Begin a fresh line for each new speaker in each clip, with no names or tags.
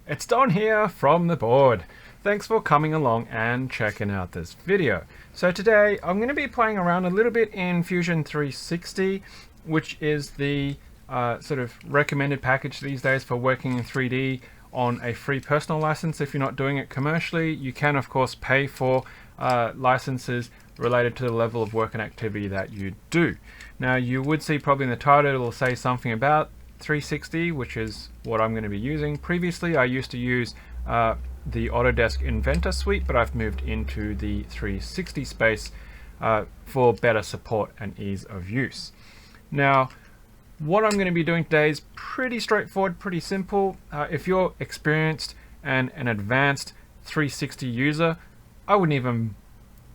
It's Don here from the board. Thanks for coming along and checking out this video. So today I'm going to be playing around a little bit in Fusion 360, which is the sort of recommended package these days for working in 3D on a free personal license. If you're not doing it commercially, you can of course pay for licenses related to the level of work and activity that you do. Now you would see probably in the title it will say something about 360, which is what I'm going to be using. Previously I used to use the Autodesk Inventor suite, but I've moved into the 360 space for better support and ease of use. Now what I'm going to be doing today is pretty straightforward, pretty simple. If you're experienced and an advanced 360 user, I wouldn't even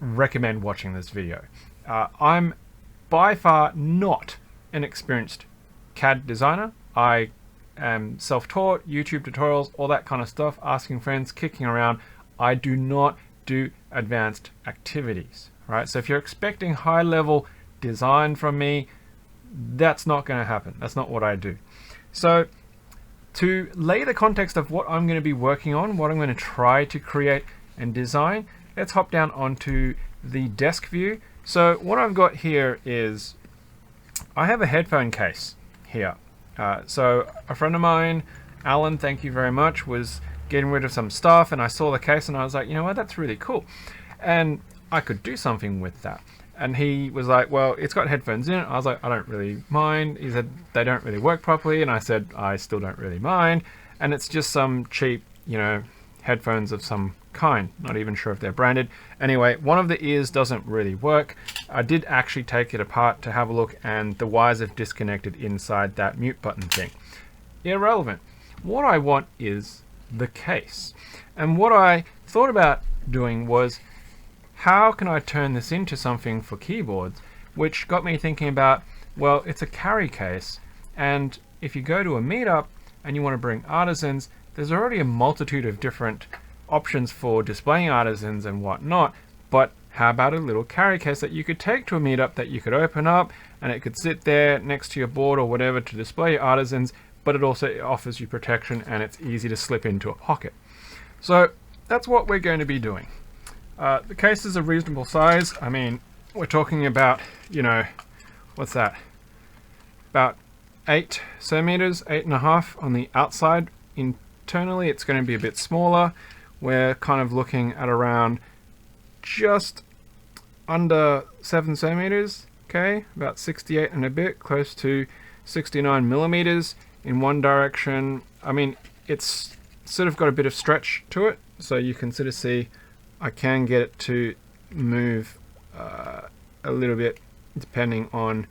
recommend watching this video. I'm by far not an experienced CAD designer. I am self-taught, YouTube tutorials, all that kind of stuff, asking friends, kicking around. I do not do advanced activities, right? So if you're expecting high-level design from me, that's not going to happen. That's not what I do. So to lay the context of what I'm going to be working on, what I'm going to try to create and design, let's hop down onto the desk view. So what I've got here is I have a headphone case here. So a friend of mine, Alan, thank you very much, was getting rid of some stuff, and I saw the case and I was like, you know what, that's really cool. And I could do something with that. And he was like, well, it's got headphones in it. I was like, I don't really mind. He said, they don't really work properly. And I said, I still don't really mind. And it's just some cheap, you know, headphones of some kind. Not even sure if they're branded. Anyway, one of the ears doesn't really work. I did actually take it apart to have a look, and the wires have disconnected inside that mute button thing. Irrelevant. What I want is the case. And what I thought about doing was, how can I turn this into something for keyboards? Which got me thinking about, well, it's a carry case, and if you go to a meetup and you want to bring artisans, there's already a multitude of different options for displaying artisans and whatnot, but how about a little carry case that you could take to a meetup that you could open up and it could sit there next to your board or whatever to display your artisans, but it also offers you protection and it's easy to slip into a pocket. So that's what we're going to be doing. The case is a reasonable size. I mean, we're talking about, you know, what's that? About 8 centimeters, 8.5 on the outside. Internally, it's going to be a bit smaller. We're kind of looking at around just under 7 centimeters, okay? About 68 and a bit, close to 69 millimeters in one direction. I mean, it's sort of got a bit of stretch to it, so you can sort of see I can get it to move a little bit depending on,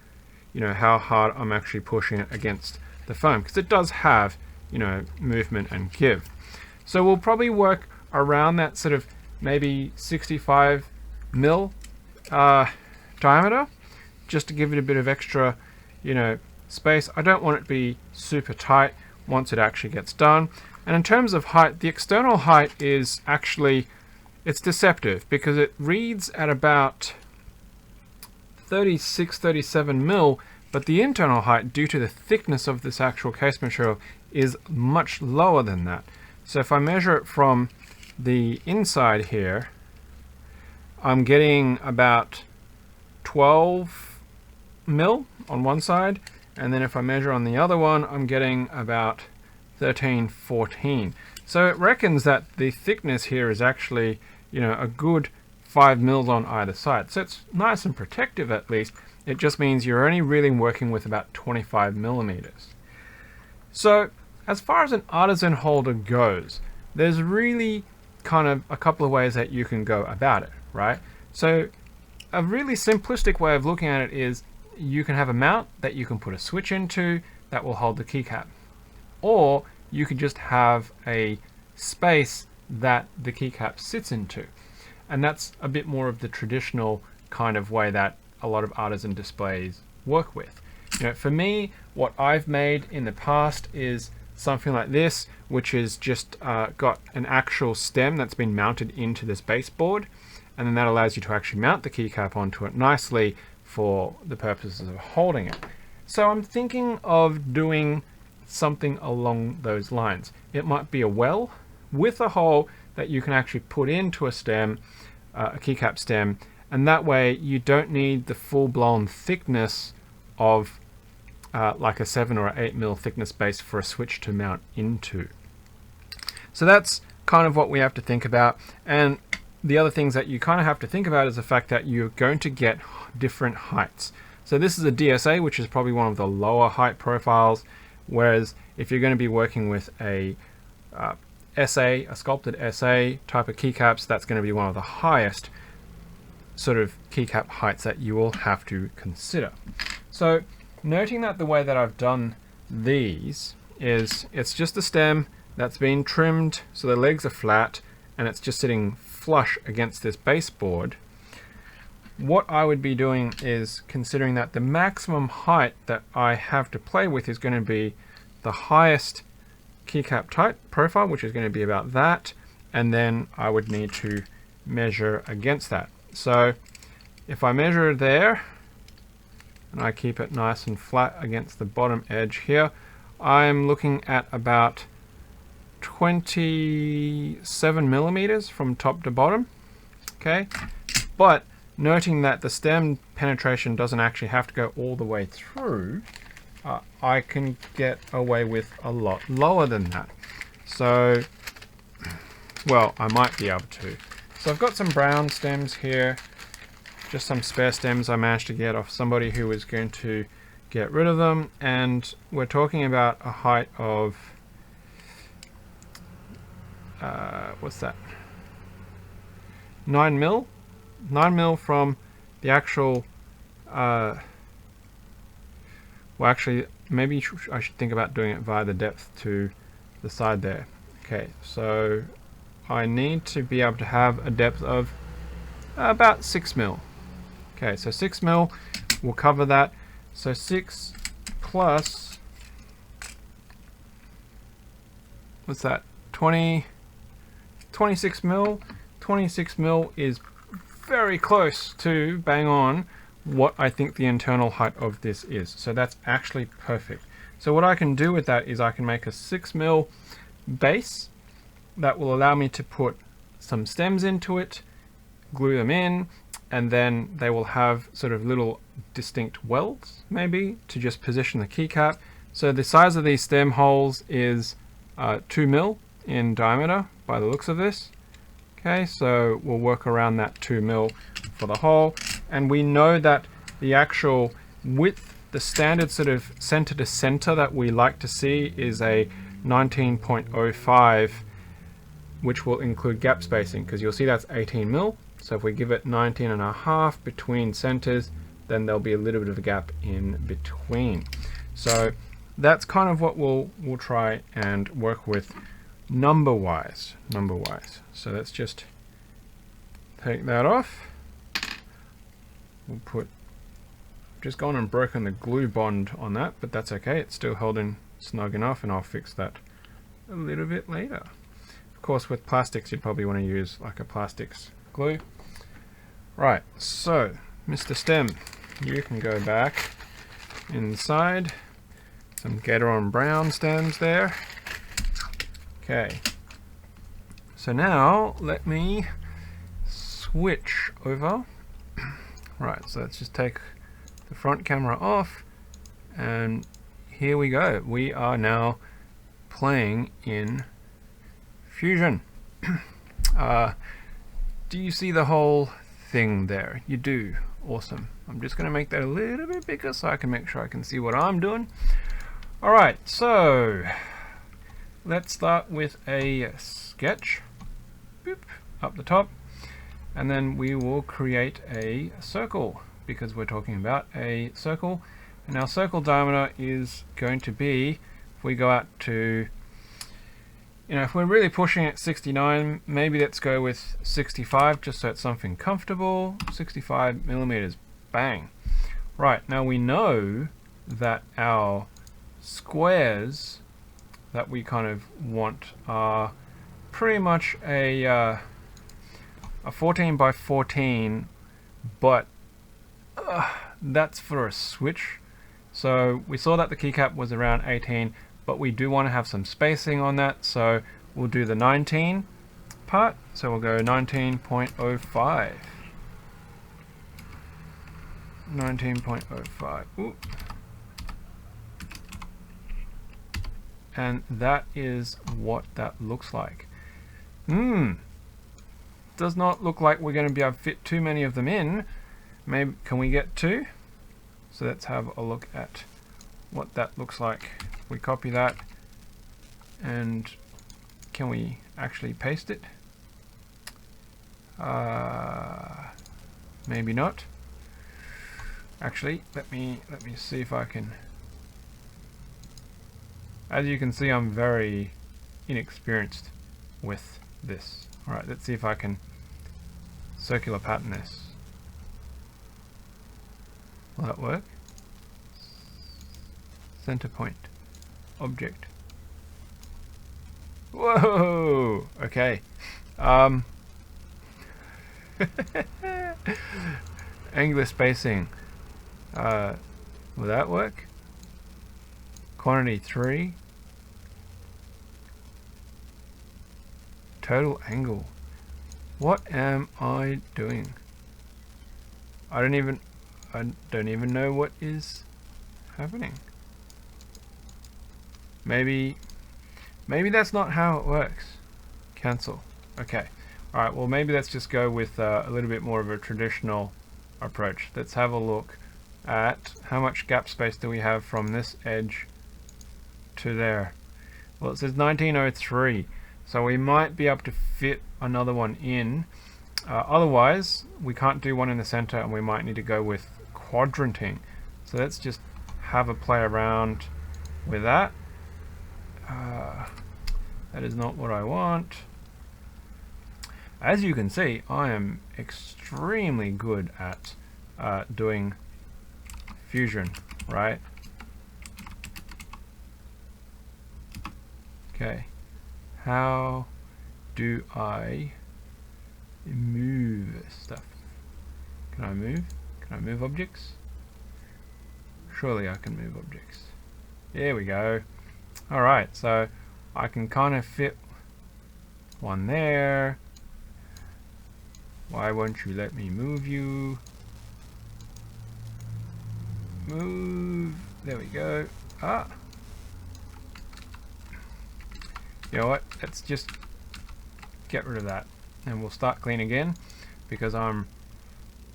you know, how hard I'm actually pushing it against the foam, because it does have, you know, movement and give. So we'll probably work around that sort of maybe 65 mil diameter, just to give it a bit of extra, you know, space. I don't want it to be super tight once it actually gets done. And in terms of height, the external height is actually, it's deceptive because it reads at about 36, 37 mil, but the internal height, due to the thickness of this actual case material, is much lower than that. So if I measure it from the inside here, I'm getting about 12 mil on one side, and then if I measure on the other one, I'm getting about 13, 14. So it reckons that the thickness here is actually, you know, a good 5 mils on either side. So it's nice and protective at least. It just means you're only really working with about 25 millimeters. So as far as an artisan holder goes, there's really kind of a couple of ways that you can go about it, right? So a really simplistic way of looking at it is you can have a mount that you can put a switch into that will hold the keycap. Or you could just have a space that the keycap sits into. And that's a bit more of the traditional kind of way that a lot of artisan displays work with. You know, for me, what I've made in the past is something like this, which is just got an actual stem that's been mounted into this baseboard, and then that allows you to actually mount the keycap onto it nicely for the purposes of holding it. So I'm thinking of doing something along those lines. It might be a well with a hole that you can actually put into a stem, a keycap stem, and that way you don't need the full-blown thickness of like a 7 or 8 mil thickness base for a switch to mount into. So that's kind of what we have to think about. And the other things that you kind of have to think about is the fact that you're going to get different heights. So this is a DSA, which is probably one of the lower height profiles, whereas if you're going to be working with a SA, a sculpted SA type of keycaps, that's going to be one of the highest sort of keycap heights that you will have to consider. So noting that the way that I've done these is it's just a stem that's been trimmed so the legs are flat and it's just sitting flush against this baseboard. What I would be doing is considering that the maximum height that I have to play with is going to be the highest keycap type profile, which is going to be about that, and then I would need to measure against that. So if I measure there and I keep it nice and flat against the bottom edge here, I'm looking at about 27 millimeters from top to bottom. Okay, but noting that the stem penetration doesn't actually have to go all the way through, I can get away with a lot lower than that. So, well, I might be able to. So I've got some brown stems here, just some spare stems I managed to get off somebody who was going to get rid of them, and we're talking about a height of what's that? 9 mil? 9 mil from the actual well, actually maybe I should think about doing it via the depth to the side there. Okay, so I need to be able to have a depth of about 6 mil. Okay, so 6 mil will cover that. So 6 plus, what's that, 26 mil. 26 mil is very close to bang on what I think the internal height of this is. So that's actually perfect. So what I can do with that is I can make a 6 mil base that will allow me to put some stems into it, glue them in, and then they will have sort of little distinct welds maybe to just position the keycap. So the size of these stem holes is 2 mil in diameter by the looks of this. Okay, so we'll work around that 2 mil for the hole, and we know that the actual width, the standard sort of center to center that we like to see is a 19.05, which will include gap spacing, because you'll see that's 18 mil. So if we give it 19.5 between centers, then there'll be a little bit of a gap in between. So that's kind of what we'll try and work with number wise. So let's just take that off. We'll put, just gone and broken the glue bond on that, but that's okay. It's still holding snug enough, and I'll fix that a little bit later. Of course, with plastics, you'd probably want to use like a plastics glue. Right, so Mr. Stem, you can go back inside. Some Gateron brown stems there. Okay, so now let me switch over. Right, so let's just take the front camera off, and here we go. We are now playing in Fusion. Do you see the whole thing there? You do. Awesome. I'm just going to make that a little bit bigger so I can make sure I can see what I'm doing. Alright, so let's start with a sketch. Boop, up the top. And then we will create a circle, because we're talking about a circle. And our circle diameter is going to be, if we go out to, you know, if we're really pushing it 69, maybe let's go with 65, just so it's something comfortable. 65 millimeters, bang. Right, now we know that our squares that we kind of want are pretty much a 14 by 14, but that's for a switch. So we saw that the keycap was around 18, but we do want to have some spacing on that, so we'll do the 19 part. So we'll go 19.05. 19.05. Ooh. And that is what that looks like. Does not look like we're going to be able to fit too many of them in. Maybe, can we get 2? So let's have a look at what that looks like. We copy that, and can we actually paste it? Maybe not. Actually, let me see if I can. As you can see, I'm very inexperienced with this. Alright, let's see if I can circular pattern this. Will that work? Center point. Object. Whoa! Okay. Angular spacing. Will that work? Quantity 3. Total angle. What am I doing? I don't even know what is happening. Maybe that's not how it works. Cancel. Okay. Alright, well maybe let's just go with a little bit more of a traditional approach. Let's have a look at how much gap space do we have from this edge to there. Well, it says 1903, so we might be able to fit another one in. Otherwise, we can't do one in the center, and we might need to go with quadranting. So let's just have a play around with that. That is not what I want. As you can see, I am extremely good at doing fusion, right? Okay, how do I move stuff? Can I move? Can I move objects? Surely I can move objects. There we go. Alright, so I can kind of fit one there. Why won't you let me move you? Move. There we go. Ah. You know what? Let's just get rid of that. And we'll start clean again, because I'm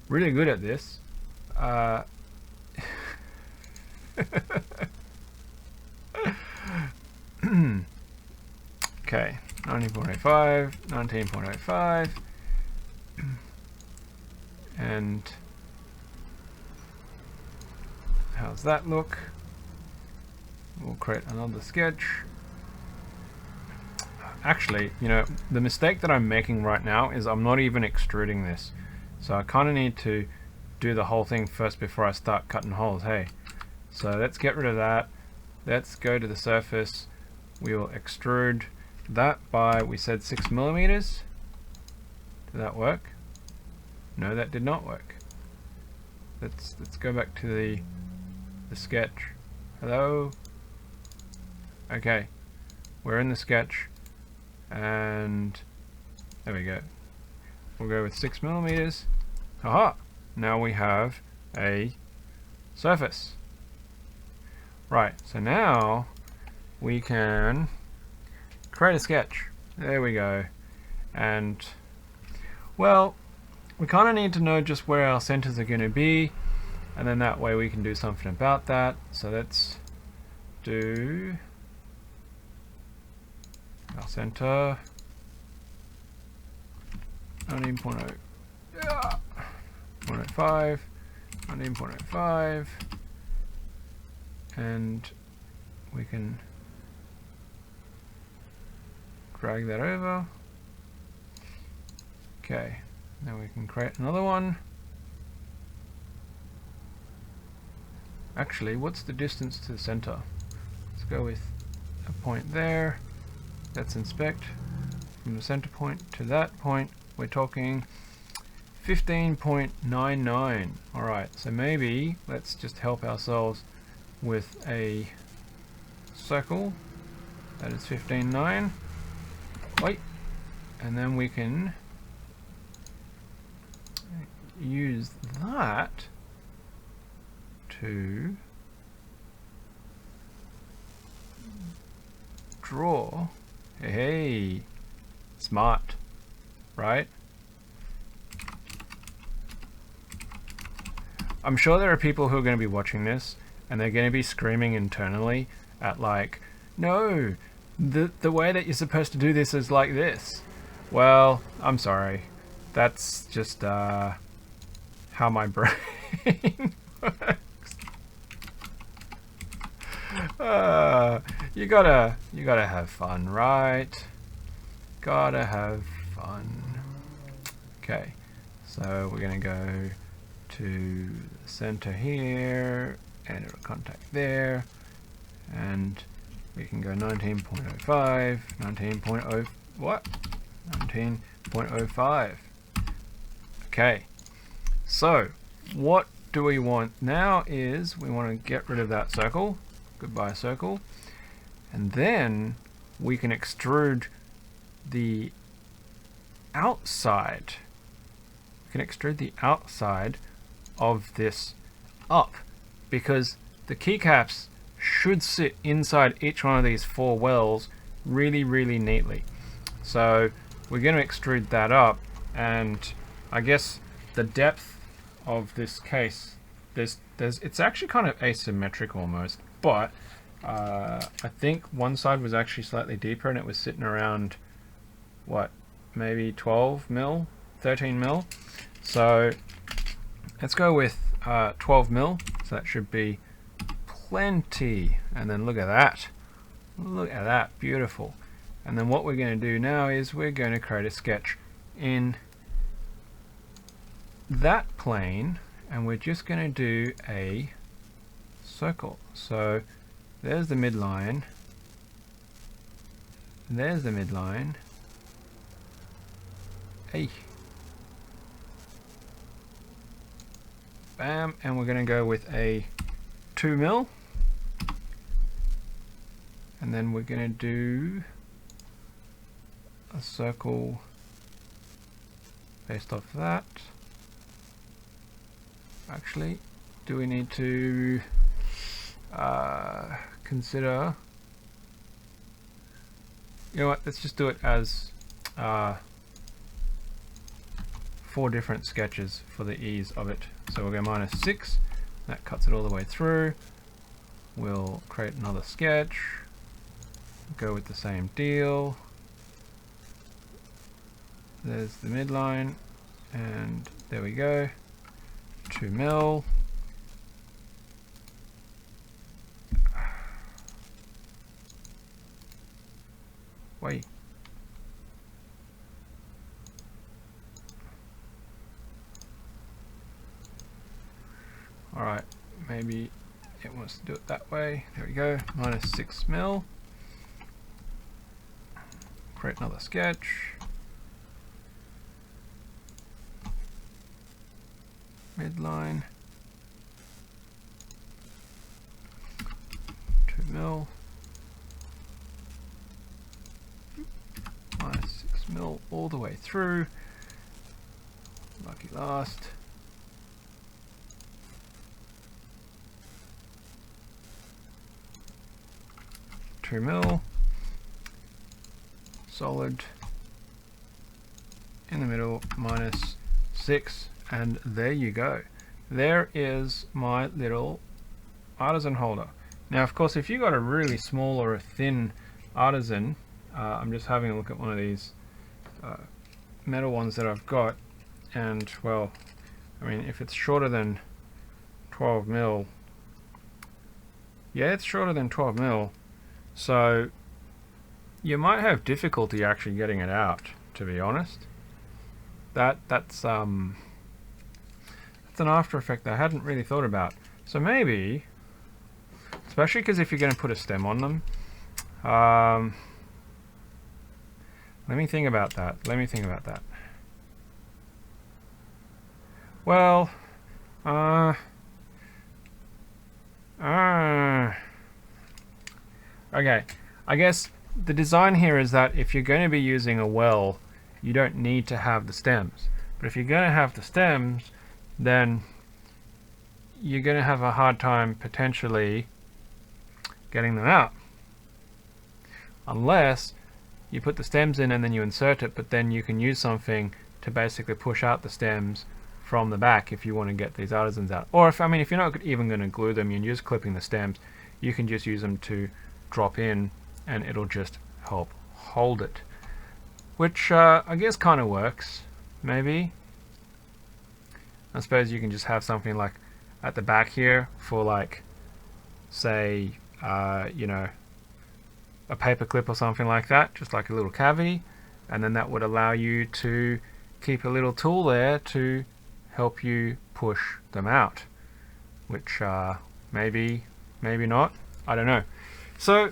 really good at this. Okay, 19.05, 19.05, and how's that look? We'll create another sketch. Actually, you know, the mistake that I'm making right now is I'm not even extruding this. So I kind of need to do the whole thing first before I start cutting holes, hey. So let's get rid of that. Let's go to the surface. We will extrude that by, we said 6 millimeters. Did that work? No, that did not work. Let's go back to the sketch. Hello? Okay, we're in the sketch, and there we go. We'll go with 6 millimeters. Aha! Now we have a surface. Right, so now we can create a sketch. There we go. And, well, we kind of need to know just where our centers are going to be, and then that way we can do something about that. So let's do our center 19.0, 0.05, 19.05, and we can drag that over. Okay, now we can create another one. Actually, what's the distance to the center? Let's go with a point there. Let's inspect from the center point to that point. We're talking 15.99. Alright, so maybe let's just help ourselves with a circle. That is 15.9. Wait. And then we can use that to draw. Hey, smart, right? I'm sure there are people who are going to be watching this and they're going to be screaming internally at like, no, the way that you're supposed to do this is like this. Well, I'm sorry. That's just how my brain works. You gotta have fun, right? Gotta have fun. Okay, so we're gonna go to the center here, and it'll contact there, and we can go 19.05, 19.0, what? 19.05. Okay, so what do we want now is we want to get rid of that circle, goodbye circle, and then we can extrude the outside. We can extrude the outside of this up, because the keycaps should sit inside each one of these four wells really, really neatly. So we're going to extrude that up, and I guess the depth of this case, it's actually kind of asymmetric almost, but I think one side was actually slightly deeper and it was sitting around, what, maybe 12 mil, 13 mil. So let's go with 12 mil, so that should be plenty. And then look at that. Look at that, beautiful. And then what we're going to do now is we're going to create a sketch in that plane, and we're just going to do a circle. So there's the midline, there's the midline. Hey, bam, and we're going to go with a 2 mil, and then we're going to do a circle based off that. Actually, do we need to consider, you know what, let's just do it as 4 different sketches for the ease of it. So we'll go -6, that cuts it all the way through. We'll create another sketch, go with the same deal. There's the midline, and there we go, 2 mil. Wait. Alright, maybe it wants to do it that way. There we go, -6 mil. Create another sketch. Midline. 2 mil. -6 mil all the way through. Lucky last. $2 mil. Solid. In the middle, -6. And there you go. There is my little artisan holder. Now, of course, if you got a really small or a thin artisan, I'm just having a look at one of these metal ones that I've got, and well, I mean, if it's shorter than 12 mil, yeah, it's shorter than 12 mil, so you might have difficulty actually getting it out, to be honest. That's an after effect I hadn't really thought about. So maybe, especially because if you're going to put a stem on them, let me think about that. Well, okay, I guess the design here is that if you're going to be using a well, you don't need to have the stems. But if you're going to have the stems, then you're going to have a hard time potentially getting them out. Unless you put the stems in and then you insert it, but then you can use something to basically push out the stems from the back if you want to get these artisans out. Or if you're not even going to glue them, you're just clipping the stems, you can just use them to drop in and it'll just help hold it. Which I guess kind of works, maybe. I suppose you can just have something like at the back here for, like, say, you know, a paper clip or something like that, just like a little cavity, and then that would allow you to keep a little tool there to help you push them out, which maybe not, I don't know. So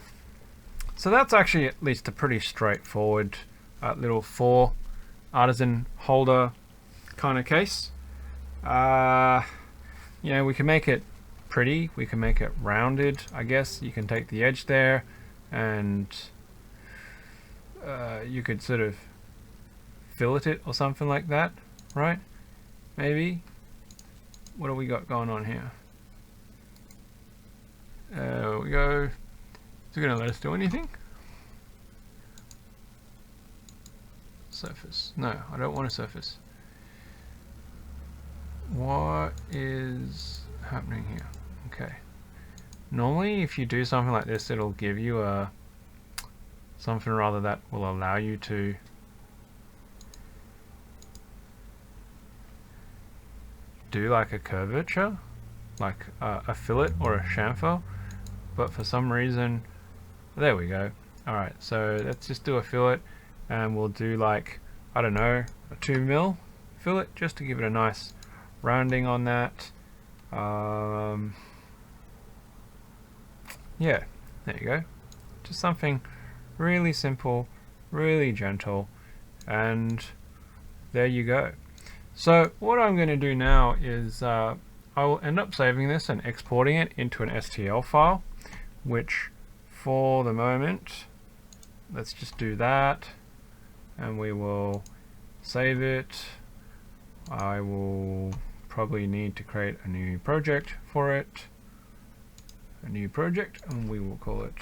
that's actually at least a pretty straightforward little 4 artisan holder kind of case. You know, we can make it pretty, we can make it rounded, I guess. You can take the edge there and you could sort of fillet it or something like that, right? Maybe. What do we got going on here? There we go. Is it going to let us do anything? Surface. No, I don't want a surface. What is happening here? Okay. Normally if you do something like this, it'll give you a something or other that will allow you to do like a curvature, like a fillet or a chamfer, but for some reason, there we go. Alright, so let's just do a fillet and we'll do, like, I don't know, a 2mm fillet just to give it a nice rounding on that. Yeah, there you go. Just something really simple, really gentle, and there you go. So what I'm going to do now is I will end up saving this and exporting it into an Stl file, which for the moment, let's just do that, and we will save it. I will probably need to create a new project for it, and we will call it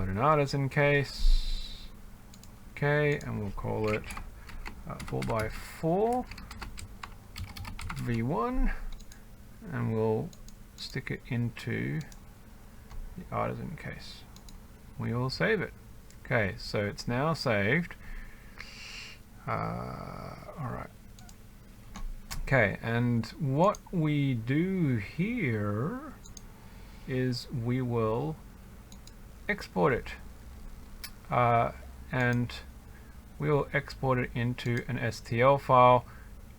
an artisan case. Okay, and we'll call it 4x4 v1, and we'll stick it into the artisan case. We will save it. Okay, so it's now saved. Alright. Okay, and what we do here is we will export it. And we'll export it into an Stl file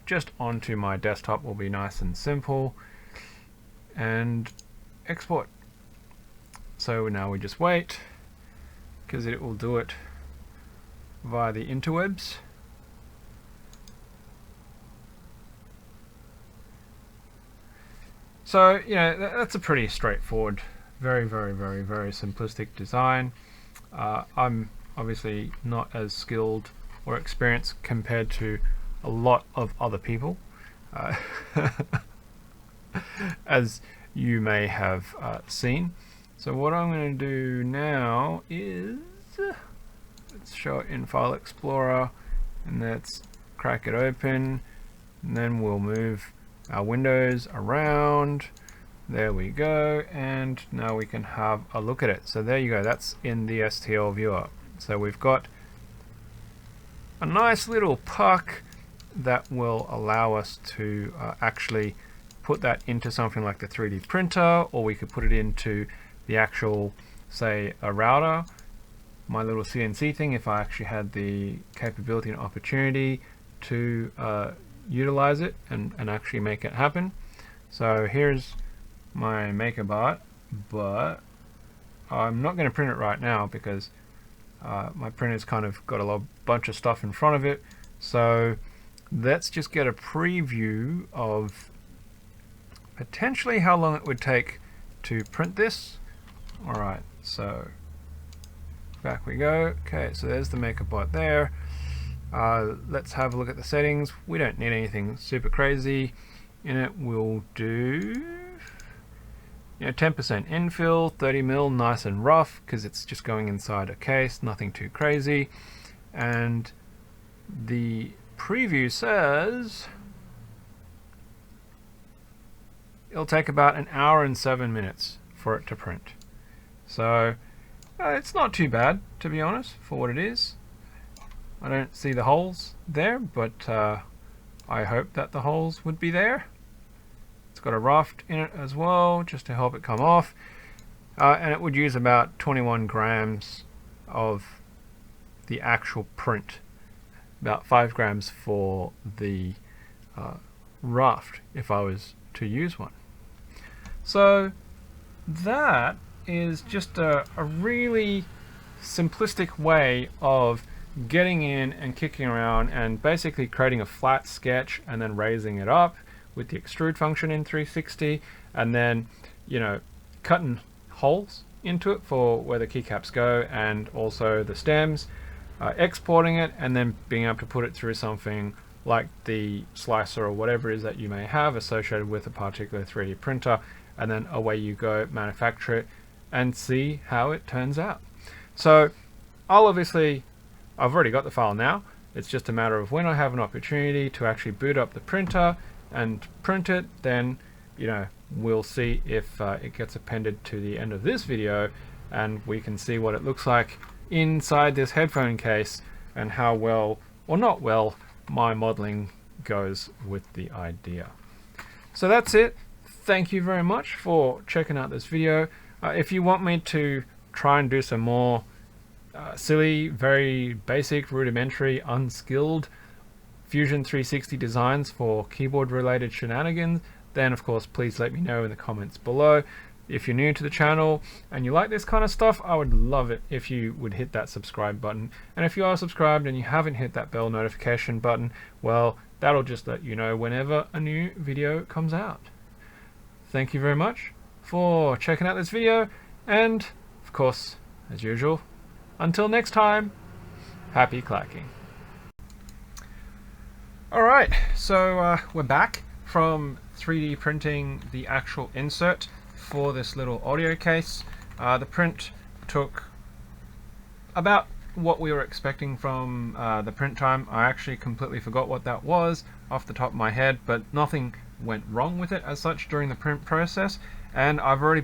just onto my desktop. Will be nice and simple, and export. So now we just wait, because it will do it via the interwebs. So, you know, that's a pretty straightforward, very simplistic design. I'm obviously not as skilled or experienced compared to a lot of other people, as you may have seen. So what I'm going to do now is, let's show it in File Explorer, and let's crack it open, and then we'll move our windows around. There we go, and now we can have a look at it. So there you go, that's in the Stl viewer. So we've got a nice little puck that will allow us to actually put that into something like the 3D printer, or we could put it into the actual, say, a router, my little CNC thing, if I actually had the capability and opportunity to utilize it and actually make it happen. So here's my MakerBot, but I'm not going to print it right now because my printer's kind of got a bunch of stuff in front of it. So let's just get a preview of potentially how long it would take to print this Alright, so back we go. Okay, so there's the MakerBot there. Let's have a look at the settings. We don't need anything super crazy in it. We'll do 10% infill, 30mm, nice and rough, because it's just going inside a case, nothing too crazy. And the preview says it'll take about 1 hour and 7 minutes for it to print. So it's not too bad, to be honest, for what it is. I don't see the holes there, but I hope that the holes would be there. It's got a raft in it as well, just to help it come off. And it would use about 21 grams of the actual print. About 5 grams for the raft, if I was to use one. So that is just a really simplistic way of getting in and kicking around and basically creating a flat sketch and then raising it up with the extrude function in 360, and then cutting holes into it for where the keycaps go and also the stems, exporting it, and then being able to put it through something like the slicer or whatever it is that you may have associated with a particular 3D printer, and then away you go, manufacture it and see how it turns out. So I've already got the file now. It's just a matter of when I have an opportunity to actually boot up the printer and print it, then we'll see if it gets appended to the end of this video, and we can see what it looks like inside this headphone case and how well or not well my modeling goes with the idea. So that's it. Thank you very much for checking out this video. If you want me to try and do some more silly, very basic, rudimentary, unskilled Fusion 360 designs for keyboard related shenanigans, then of course please let me know in the comments below. If you're new to the channel and you like this kind of stuff, I would love it if you would hit that subscribe button. And if you are subscribed and you haven't hit that bell notification button, well, that'll just let you know whenever a new video comes out. Thank you very much for checking out this video, and of course, as usual, until next time, happy clacking. Alright, so we're back from 3D printing the actual insert for this little audio case. The print took about what we were expecting from the print time. I actually completely forgot what that was off the top of my head, but nothing went wrong with it as such during the print process. And I've already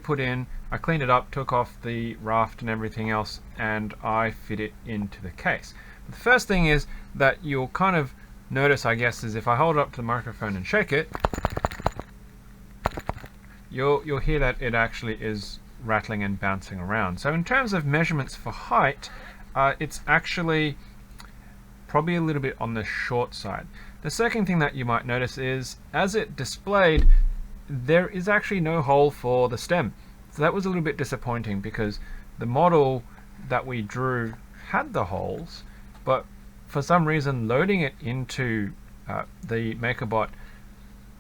I cleaned it up, took off the raft and everything else, and I fit it into the case. But the first thing is that you'll kind of notice, I guess, is if I hold it up to the microphone and shake it, you'll hear that it actually is rattling and bouncing around. So in terms of measurements for height, it's actually probably a little bit on the short side. The second thing that you might notice is, as it displayed, there is actually no hole for the stem. So that was a little bit disappointing, because the model that we drew had the holes, but for some reason loading it into the MakerBot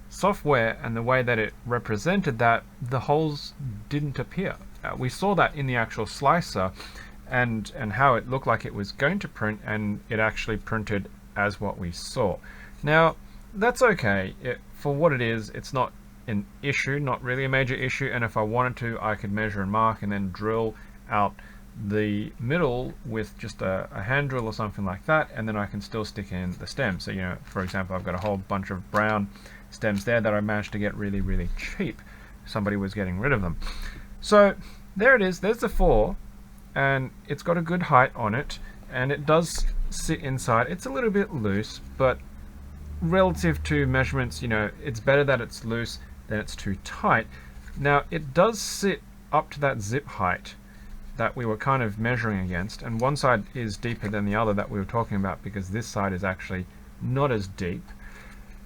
software and the way that it represented that, the holes didn't appear. We saw that in the actual slicer and how it looked like it was going to print, and it actually printed as what we saw. Now that's okay. For what it is, it's not an issue, not really a major issue, and if I wanted to, I could measure and mark and then drill out the middle with just a hand drill or something like that, and then I can still stick in the stem. So for example, I've got a whole bunch of brown stems there that I managed to get really cheap. Somebody was getting rid of them. So there it is, there's the 4, and it's got a good height on it, and it does sit inside. It's a little bit loose, but relative to measurements, it's better that it's loose than it's too tight. Now it does sit up to that zip height that we were kind of measuring against, and one side is deeper than the other that we were talking about, because this side is actually not as deep.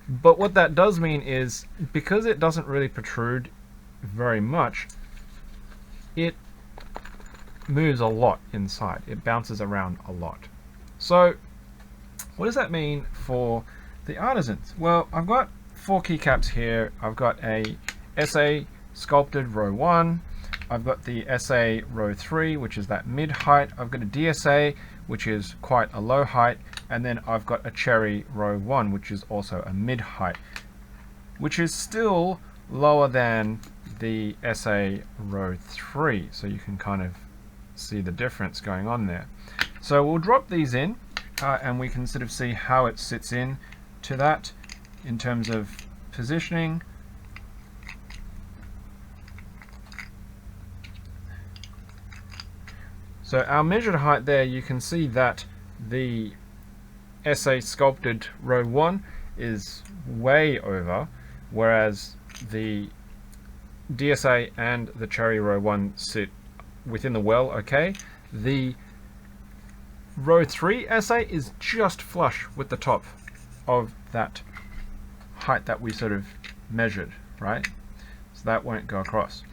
But what that does mean is, because it doesn't really protrude very much, it moves a lot inside. It bounces around a lot. So what does that mean for the Artisans? Well, I've got 4 keycaps here. I've got a SA sculpted row 1, I've got the SA row 3, which is that mid height. I've got a DSA, which is quite a low height, and then I've got a cherry row 1, which is also a mid height, which is still lower than the SA row 3. So you can kind of see the difference going on there. So we'll drop these in, and we can sort of see how it sits in to that in terms of positioning. So our measured height there, you can see that the SA sculpted row 1 is way over, whereas the DSA and the cherry row 1 sit within the well okay. The row 3 SA is just flush with the top of that height that we sort of measured, right? So that won't go across.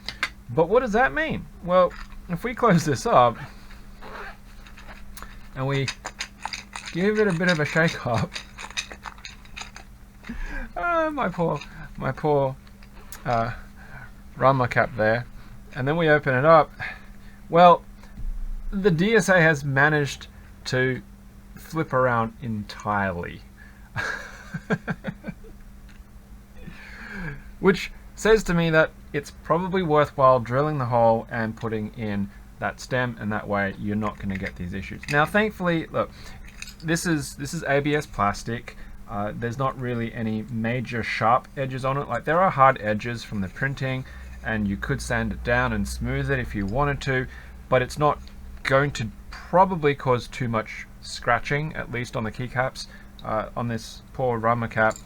But what does that mean? Well, if we close this up and we give it a bit of a shake up, my poor Rama cap there, and then we open it up, well, the DSA has managed to flip around entirely. Which says to me that it's probably worthwhile drilling the hole and putting in that stem, and that way you're not going to get these issues. Now thankfully, look, this is ABS plastic. There's not really any major sharp edges on it. Like, there are hard edges from the printing, and you could sand it down and smooth it if you wanted to, but it's not going to probably cause too much scratching, at least on the keycaps. On this poor Rama cap,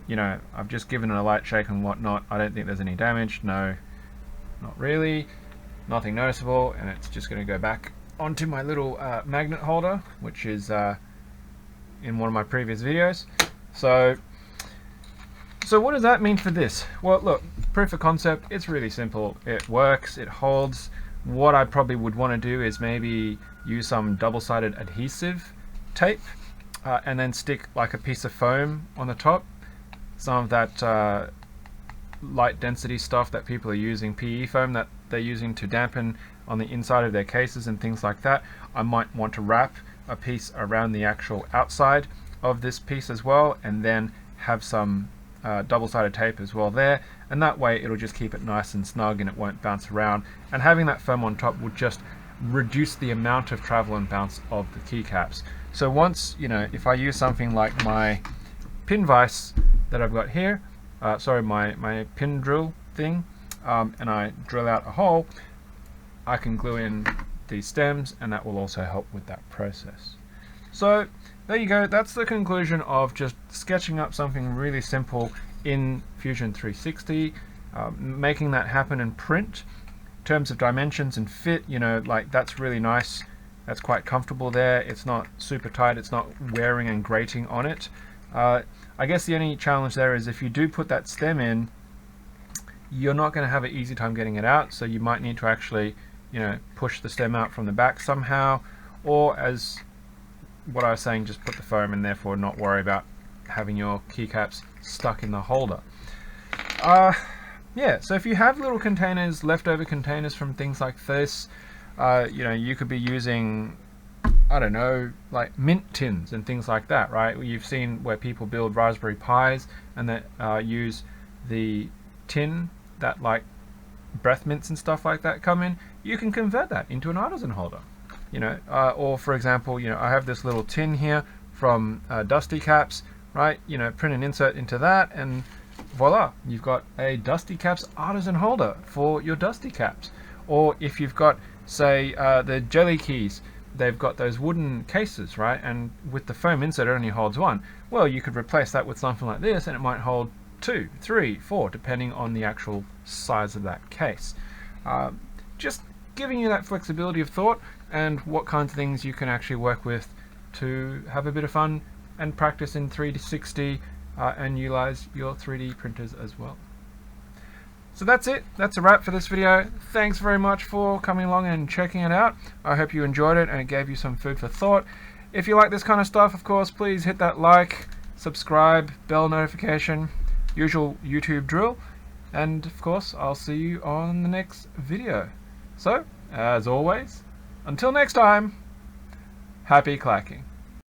you know, I've just given it a light shake and whatnot. I don't think there's any damage. No, not really. Nothing noticeable, and it's just going to go back onto my little magnet holder, which is in one of my previous videos. So what does that mean for this? Well, look, proof of concept, it's really simple. It works, it holds. What I probably would want to do is maybe use some double-sided adhesive tape and then stick like a piece of foam on the top. Some of that light density stuff that people are using, PE foam that they're using to dampen on the inside of their cases and things like that. I might want to wrap a piece around the actual outside of this piece as well, and then have some double-sided tape as well there, and that way it'll just keep it nice and snug and it won't bounce around. And having that foam on top will just reduce the amount of travel and bounce of the keycaps. So once, you know, if I use something like my pin vise that I've got here, my pin drill thing, and I drill out a hole, I can glue in these stems, and that will also help with that process. So there you go, that's the conclusion of just sketching up something really simple in Fusion 360, making that happen in print. In terms of dimensions and fit, you know, like, that's really nice. That's quite comfortable there. It's not super tight, it's not wearing and grating on it. I guess the only challenge there is if you do put that stem in, you're not going to have an easy time getting it out, so you might need to actually, you know, push the stem out from the back somehow, or as what I was saying, just put the foam and therefore not worry about having your keycaps stuck in the holder. Yeah, so if you have little containers, leftover containers from things like this, you know, you could be using, I don't know, like mint tins and things like that, right? You've seen where people build Raspberry Pis and that use the tin that, like, breath mints and stuff like that come in. You can convert that into an artisan holder, you know, or for example, you know, I have this little tin here from Dusty Caps, right? You know, print and insert into that, and voila, you've got a Dusty Caps artisan holder for your Dusty Caps. Or if you've got, say, the jelly keys, they've got those wooden cases, right? And with the foam insert, it only holds one. Well, you could replace that with something like this, and it might hold 2, 3, 4, depending on the actual size of that case. Just giving you that flexibility of thought and what kinds of things you can actually work with to have a bit of fun and practice in 360 and utilize your 3D printers as well. So that's it. That's a wrap for this video. Thanks very much for coming along and checking it out. I hope you enjoyed it and it gave you some food for thought. If you like this kind of stuff, of course, please hit that like, subscribe, bell notification, usual YouTube drill. And of course, I'll see you on the next video. So, as always, until next time, happy clacking.